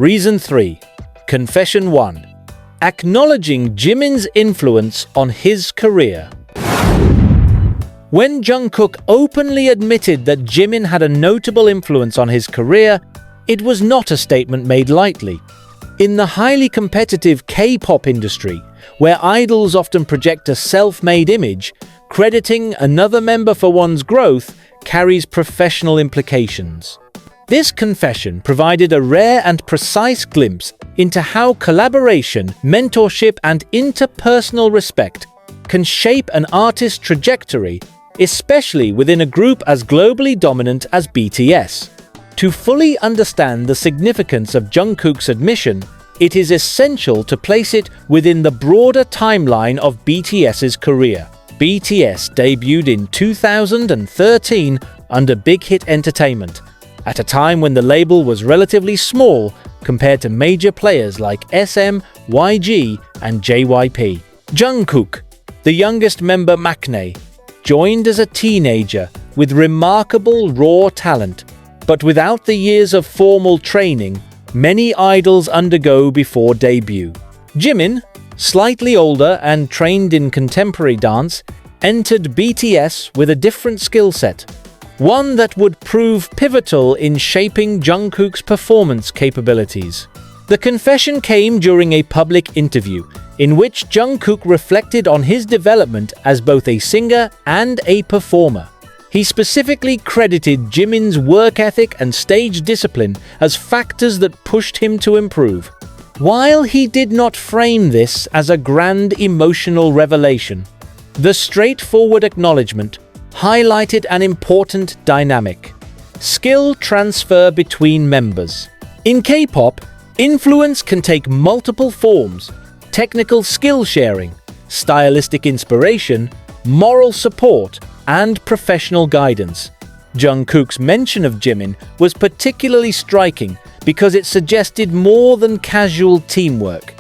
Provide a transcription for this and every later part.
Reason 3. Confession 1. Acknowledging Jimin's influence on his career. When Jungkook openly admitted that Jimin had a notable influence on his career, it was not a statement made lightly. In the highly competitive K-pop industry, where idols often project a self-made image, crediting another member for one's growth carries professional implications. This confession provided a rare and precise glimpse into how collaboration, mentorship, and interpersonal respect can shape an artist's trajectory, especially within a group as globally dominant as BTS. To fully understand the significance of Jungkook's admission, it is essential to place it within the broader timeline of BTS's career. BTS debuted in 2013 under Big Hit Entertainment, at a time when the label was relatively small compared to major players like SM, YG, and JYP. Jungkook, the youngest member maknae, joined as a teenager with remarkable raw talent, but without the years of formal training many idols undergo before debut. Jimin, slightly older and trained in contemporary dance, entered BTS with a different skill set, one that would prove pivotal in shaping Jungkook's performance capabilities. The confession came during a public interview, in which Jungkook reflected on his development as both a singer and a performer. He specifically credited Jimin's work ethic and stage discipline as factors that pushed him to improve. While he did not frame this as a grand emotional revelation, the straightforward acknowledgement highlighted an important dynamic: skill transfer between members. In K-pop, influence can take multiple forms: technical skill sharing, stylistic inspiration, moral support, and professional guidance. Jungkook's mention of Jimin was particularly striking because it suggested more than casual teamwork.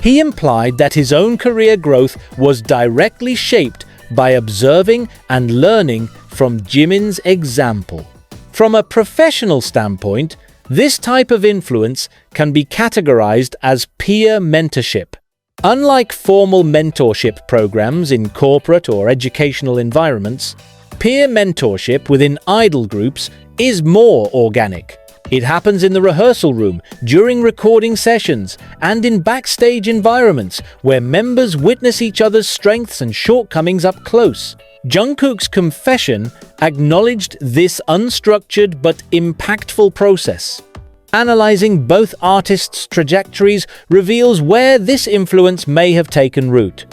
He implied that his own career growth was directly shaped by observing and learning from Jimin's example. From a professional standpoint, this type of influence can be categorized as peer mentorship. Unlike formal mentorship programs in corporate or educational environments, peer mentorship within idol groups is more organic. It happens in the rehearsal room, during recording sessions, and in backstage environments where members witness each other's strengths and shortcomings up close. Jungkook's confession acknowledged this unstructured but impactful process. Analyzing both artists' trajectories reveals where this influence may have taken root.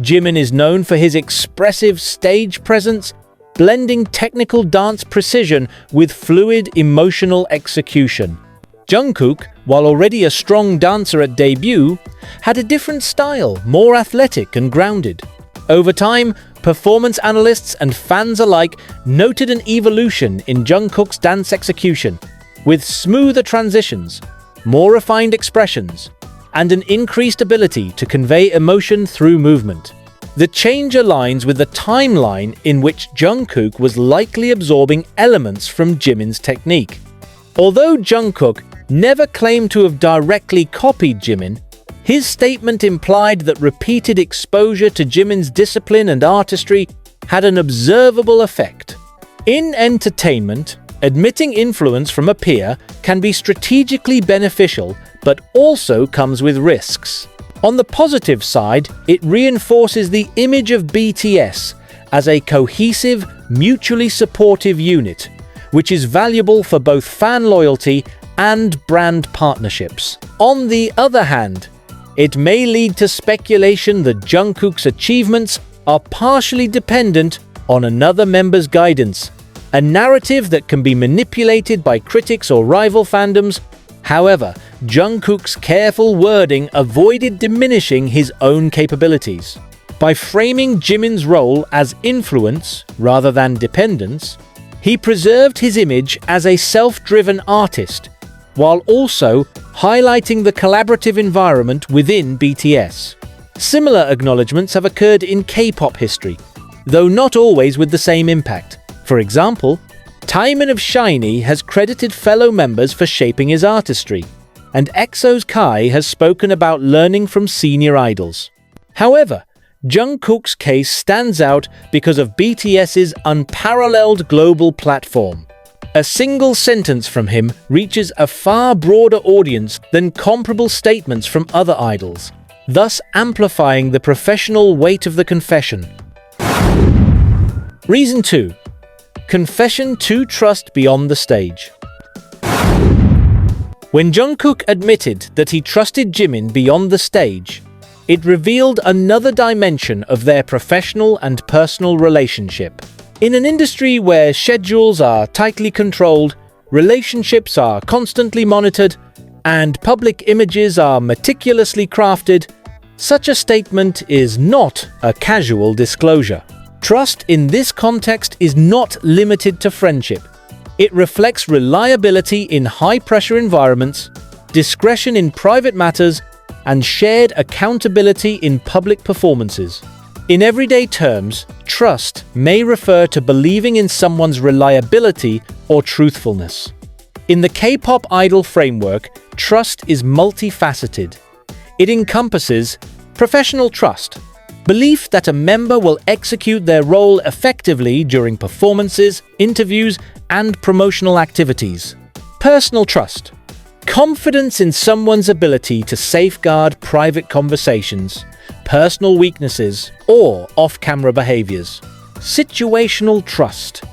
Jimin is known for his expressive stage presence, blending technical dance precision with fluid emotional execution. Jungkook, while already a strong dancer at debut, had a different style, more athletic and grounded. Over time, performance analysts and fans alike noted an evolution in Jungkook's dance execution, with smoother transitions, more refined expressions, and an increased ability to convey emotion through movement. The change aligns with the timeline in which Jungkook was likely absorbing elements from Jimin's technique. Although Jungkook never claimed to have directly copied Jimin, his statement implied that repeated exposure to Jimin's discipline and artistry had an observable effect. In entertainment, admitting influence from a peer can be strategically beneficial, but also comes with risks. On the positive side, it reinforces the image of BTS as a cohesive, mutually supportive unit, which is valuable for both fan loyalty and brand partnerships. On the other hand, it may lead to speculation that Jungkook's achievements are partially dependent on another member's guidance, a narrative that can be manipulated by critics or rival fandoms. However, Jungkook's careful wording avoided diminishing his own capabilities. By framing Jimin's role as influence rather than dependence, he preserved his image as a self-driven artist, while also highlighting the collaborative environment within BTS. Similar acknowledgements have occurred in K-pop history, though not always with the same impact. For example, Taehyung of SHINee has credited fellow members for shaping his artistry. and EXO's Kai has spoken about learning from senior idols. However, Jungkook's case stands out because of BTS's unparalleled global platform. A single sentence from him reaches a far broader audience than comparable statements from other idols, thus amplifying the professional weight of the confession. Reason 2. Confession to trust beyond the stage. When Jungkook admitted that he trusted Jimin beyond the stage, it revealed another dimension of their professional and personal relationship. In an industry where schedules are tightly controlled, relationships are constantly monitored, and public images are meticulously crafted, such a statement is not a casual disclosure. Trust in this context is not limited to friendship. It reflects reliability in high-pressure environments, discretion in private matters, and shared accountability in public performances. In everyday terms, trust may refer to believing in someone's reliability or truthfulness. In the K-pop idol framework, trust is multifaceted. It encompasses professional trust, belief that a member will execute their role effectively during performances, interviews, and promotional activities. Personal trust, confidence in someone's ability to safeguard private conversations, personal weaknesses, or off-camera behaviors. Situational trust,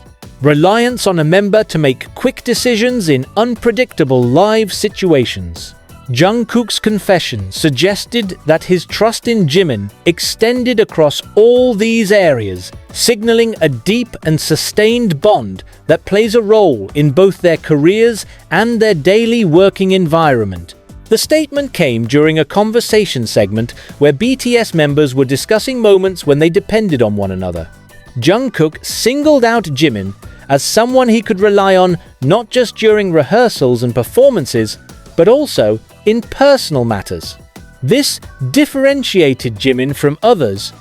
reliance on a member to make quick decisions in unpredictable live situations. Jungkook's confession suggested that his trust in Jimin extended across all these areas, signaling a deep and sustained bond that plays a role in both their careers and their daily working environment. The statement came during a conversation segment where BTS members were discussing moments when they depended on one another. Jungkook singled out Jimin as someone he could rely on not just during rehearsals and performances, but also in personal matters. This differentiated Jimin from others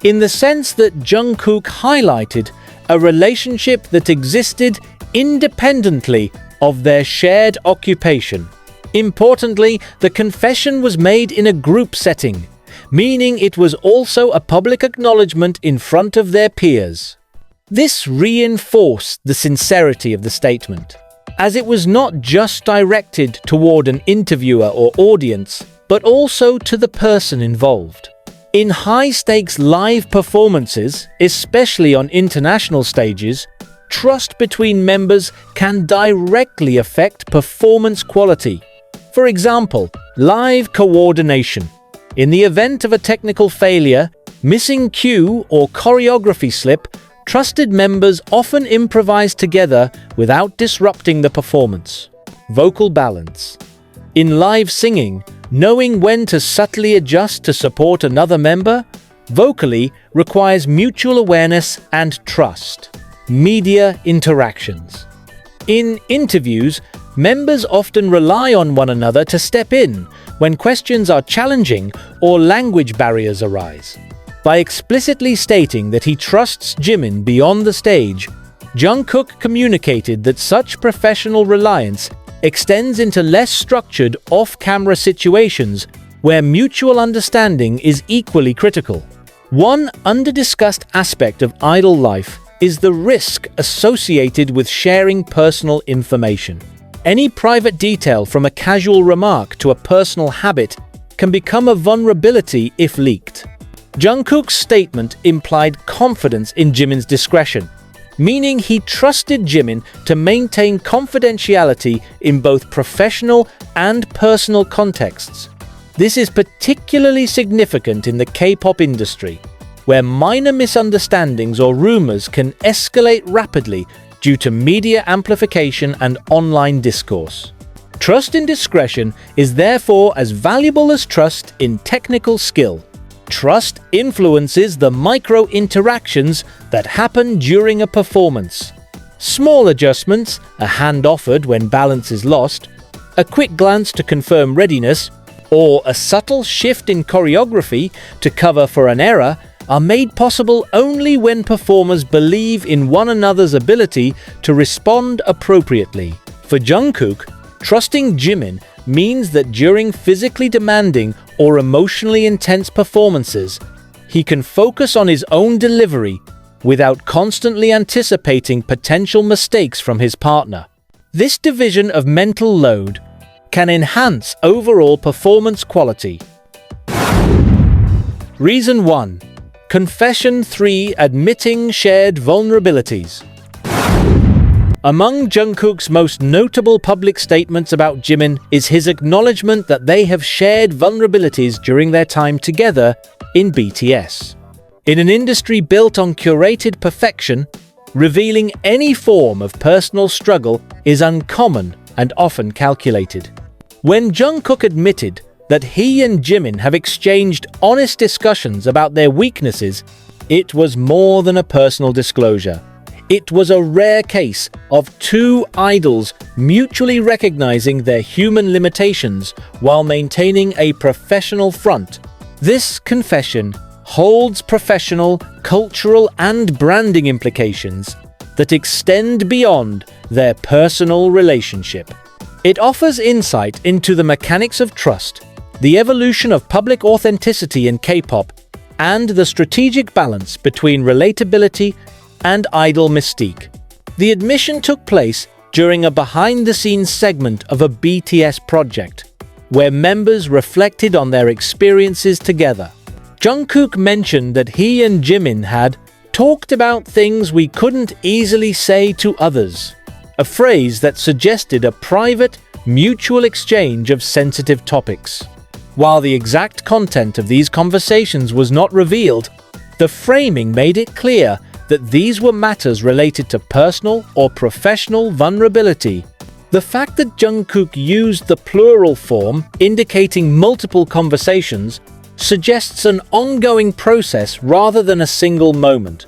in the sense that Jungkook highlighted a relationship that existed independently of their shared occupation. Importantly, the confession was made in a group setting, meaning it was also a public acknowledgement in front of their peers. This reinforced the sincerity of the statement, as it was not just directed toward an interviewer or audience, but also to the person involved. In high-stakes live performances, especially on international stages, trust between members can directly affect performance quality. For example, live coordination. In the event of a technical failure, missing cue, or choreography slip, trusted members often improvise together without disrupting the performance. Vocal balance. In live singing, knowing when to subtly adjust to support another member vocally requires mutual awareness and trust. Media interactions. In interviews, members often rely on one another to step in when questions are challenging or language barriers arise. By explicitly stating that he trusts Jimin beyond the stage, Jungkook communicated that such professional reliance extends into less structured off-camera situations where mutual understanding is equally critical. One under-discussed aspect of idol life is the risk associated with sharing personal information. Any private detail, from a casual remark to a personal habit, can become a vulnerability if leaked. Jungkook's statement implied confidence in Jimin's discretion, meaning he trusted Jimin to maintain confidentiality in both professional and personal contexts. This is particularly significant in the K-pop industry, where minor misunderstandings or rumors can escalate rapidly due to media amplification and online discourse. Trust in discretion is therefore as valuable as trust in technical skill. Trust influences the micro-interactions that happen during a performance. Small adjustments, a hand offered when balance is lost, a quick glance to confirm readiness, or a subtle shift in choreography to cover for an error are made possible only when performers believe in one another's ability to respond appropriately. For Jungkook, Trusting Jimin means that during physically demanding or emotionally intense performances, he can focus on his own delivery without constantly anticipating potential mistakes from his partner. This division of mental load can enhance overall performance quality. Reason 1. Confession 3. Admitting shared vulnerabilities. Among Jungkook's most notable public statements about Jimin is his acknowledgement that they have shared vulnerabilities during their time together in BTS. In an industry built on curated perfection, revealing any form of personal struggle is uncommon and often calculated. When Jungkook admitted that he and Jimin have exchanged honest discussions about their weaknesses, it was more than a personal disclosure. It was a rare case of two idols mutually recognizing their human limitations while maintaining a professional front. This confession holds professional, cultural, and branding implications that extend beyond their personal relationship. It offers insight into the mechanics of trust, the evolution of public authenticity in K-pop, and the strategic balance between relatability and idol mystique. The admission took place during a behind-the-scenes segment of a BTS project, where members reflected on their experiences together. Jungkook mentioned that he and Jimin had talked about things we couldn't easily say to others, a phrase that suggested a private, mutual exchange of sensitive topics. While the exact content of these conversations was not revealed, the framing made it clear that these were matters related to personal or professional vulnerability. The fact that Jungkook used the plural form, indicating multiple conversations, suggests an ongoing process rather than a single moment.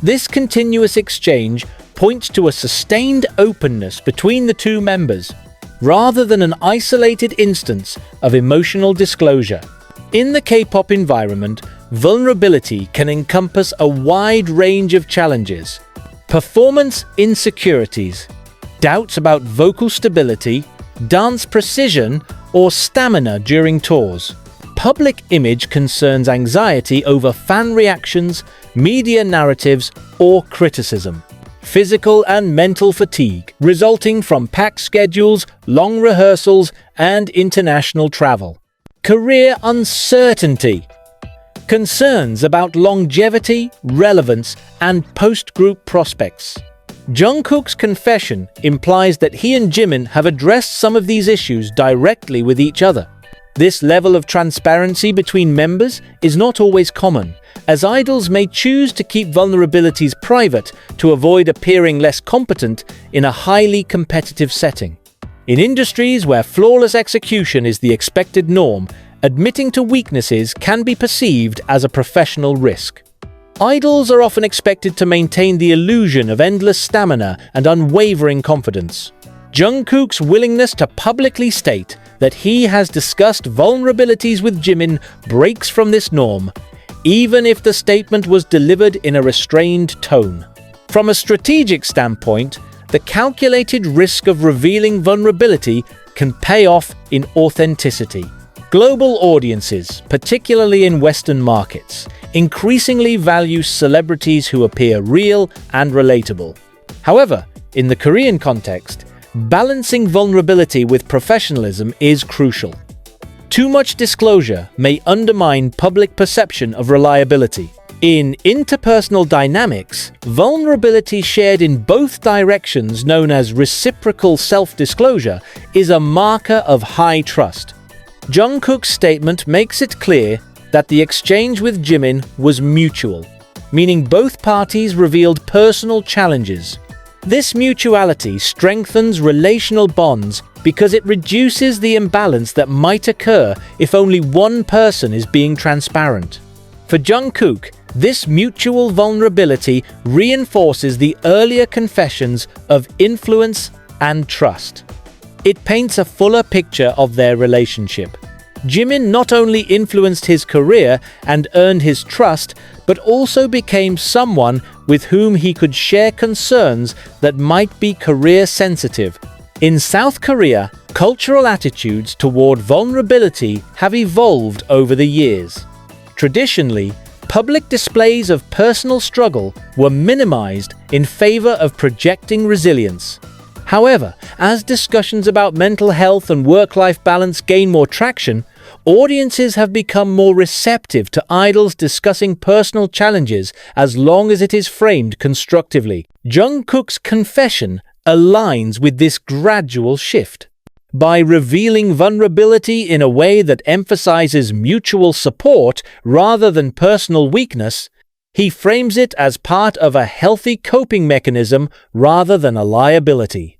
This continuous exchange points to a sustained openness between the two members, rather than an isolated instance of emotional disclosure. In the K-pop environment, vulnerability can encompass a wide range of challenges: performance insecurities, doubts about vocal stability, dance precision, or stamina during tours. Public image concerns anxiety over fan reactions, media narratives, or criticism. Physical and mental fatigue resulting from packed schedules, long rehearsals, and international travel. Career uncertainty. Concerns about longevity, relevance, and post-group prospects. Jungkook's confession implies that he and Jimin have addressed some of these issues directly with each other. This level of transparency between members is not always common, as idols may choose to keep vulnerabilities private to avoid appearing less competent in a highly competitive setting. In industries where flawless execution is the expected norm, admitting to weaknesses can be perceived as a professional risk. Idols are often expected to maintain the illusion of endless stamina and unwavering confidence. Jungkook's willingness to publicly state that he has discussed vulnerabilities with Jimin breaks from this norm, even if the statement was delivered in a restrained tone. From a strategic standpoint, the calculated risk of revealing vulnerability can pay off in authenticity. Global audiences, particularly in Western markets, increasingly value celebrities who appear real and relatable. However, in the Korean context, balancing vulnerability with professionalism is crucial. Too much disclosure may undermine public perception of reliability. In interpersonal dynamics, vulnerability shared in both directions, known as reciprocal self-disclosure, is a marker of high trust. Jungkook's statement makes it clear that the exchange with Jimin was mutual, meaning both parties revealed personal challenges. This mutuality strengthens relational bonds because it reduces the imbalance that might occur if only one person is being transparent. For Jungkook, this mutual vulnerability reinforces the earlier confessions of influence and trust. It paints a fuller picture of their relationship. Jimin not only influenced his career and earned his trust, but also became someone with whom he could share concerns that might be career-sensitive. In South Korea, cultural attitudes toward vulnerability have evolved over the years. Traditionally, public displays of personal struggle were minimized in favor of projecting resilience. However, as discussions about mental health and work-life balance gain more traction, audiences have become more receptive to idols discussing personal challenges as long as it is framed constructively. Jungkook's confession aligns with this gradual shift. By revealing vulnerability in a way that emphasizes mutual support rather than personal weakness, he frames it as part of a healthy coping mechanism rather than a liability.